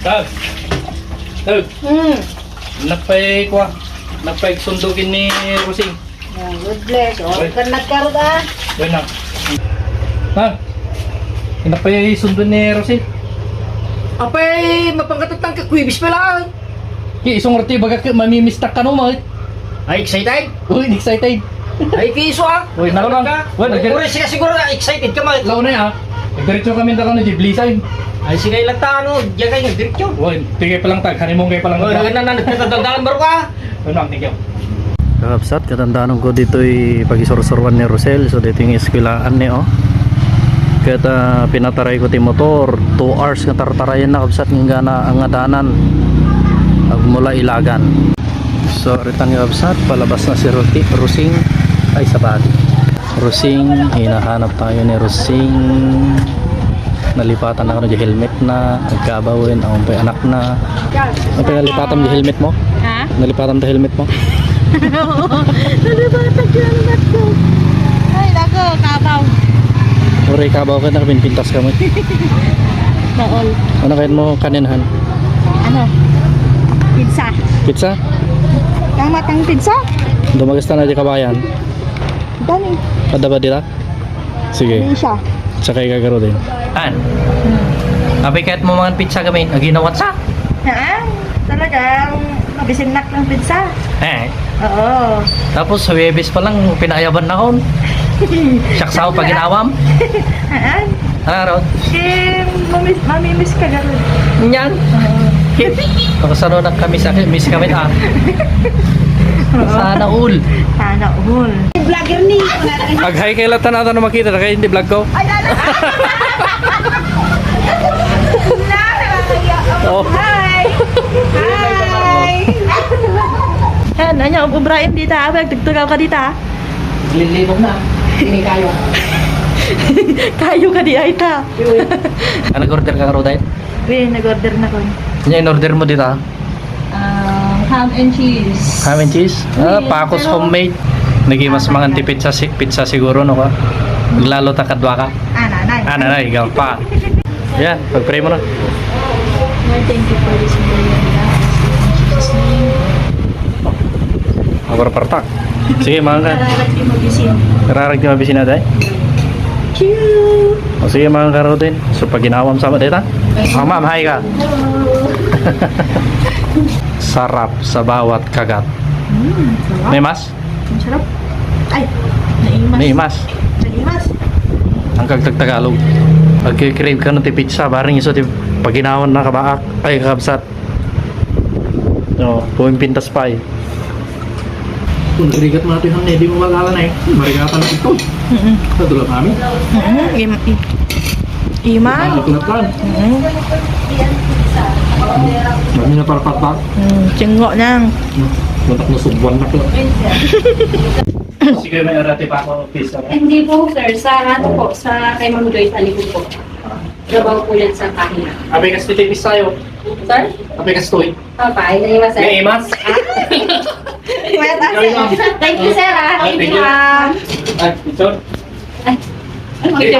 Tag. Tag. Nagpay sundugin ni Rosing. Good bless. O, kan nagkaroon ah. Doon na. Tag. Nagpay sundugin ni Rosing. Apay, mapangkatutang kakwibis pala. Ki isong rati baga mamimistak ka no mahit. Ay, excited? Uy, excited. Ay, kiso ah. Uy, naroon. Uri siya siguro na excited ka mga. Lao na ya. Nagdiretso kami na ni Jiblisay. Ay, sige lang ta, ano, diyan kayo nagdiretso. Uy, tigay pa lang tag. Hanimong kayo pa lang. Uy, nagtatagdagan baro ka. Doon na, tigyaw. Kakabsat, katandaan ko dito ay pag-isorsorwan ni Rosel. So dito yung eskwilaan niya, oh. Kaya pinataray ko ti motor 2 hours nga tartarayan na kabsat nga na ang adanan mula Ilagan. So ritan nga kabsat, palabas na si Rosing ay sabagi. Rosing, hinahanap tayo ni Rosing. Nalipatan na ako ng helmet na nagkabawin ang pay anak na. Ang pay nalipatan ng helmet mo? Ha? Nalipatan ng helmet mo? Nalibatan ko ang mat ko. Ay, nako, kabaw. Uri kabaw ka na pintas ka mo. Baol. Ano kain mo kaninhan? Ano? Pizza. Pizza? Kang matang pizza? Dumagas na di kabayan. Dami. Ada ba dila? Sige. Hindi siya. Sakay kagaro din. An? Apay kahit mo mga pizza kami, naginawat sa? Ha? Talagang mabisinak ng pizza. Oo. Tapos sa Webes pa lang, pinayaban na kon. Saksaw pag ginawam. Haan? Ano, Mamimiss ka gano'n. Yan. Tapos ano na kami sa miss kami na. Sana all. Sana all. Vlogger ni. Pag-hi kay latan natin na makita na kayo hindi vlog ko. Ay, lalo. Oh. Hi! Hi! Yan, nanya, Ibrahim dito ha. Nagtugtugaw ka dito ha. Lilibog na. Hindi kayo. Kayo ka di ay ta. Ano nag-order ka karo dahil? Wait, nag-order na ko. Ano yung order mo dito? Ham and cheese. Ham and cheese? Pakos homemade. Nagimas mga pizza siguro no ka. Lalo ta kadwa ka. Nanay. Nanay, ikaw pa. Yan, pag-pray mo na. Lord, thank you for this meal. In Jesus' name. Partak. Sige, mga ka. Kararagti mag-isin. Kararag di mabisin na dahil. Chew! O sige mga karo din. So pag ginawam sama dito. Oh ma'am, hi ka. Sarap sa bawat kagat. Sarap. May mas? Ang sarap. Ay, naimas. May mas. Naimas. Ang kagtag-Tagalog. Pag crave ka ng pizza, baring iso ti pag ginawan na kabaak. Ay kakabsat. No, pumimpintas pa eh. Kung nagrigat mo natin hindi mo malala na eh. Marigatan na ito. Sa tulad namin. Iman. Tulad-tulad. Marami na parapat-pat. Tiyenggo nang. Matak na subuan na ko. Sige, may arati pa ako pizza. Hindi po, sir. Sa ano po, sa kay Ma'am Joy, sa likod po. Trabaho po yan sa kahina. Abay kasi tipis tayo. Sir? Abay kasi toy. Papay, naiwas, sir. May imas. Thank you, sir. Thank you. Thank you, ma'am. Ay, ito. Ay,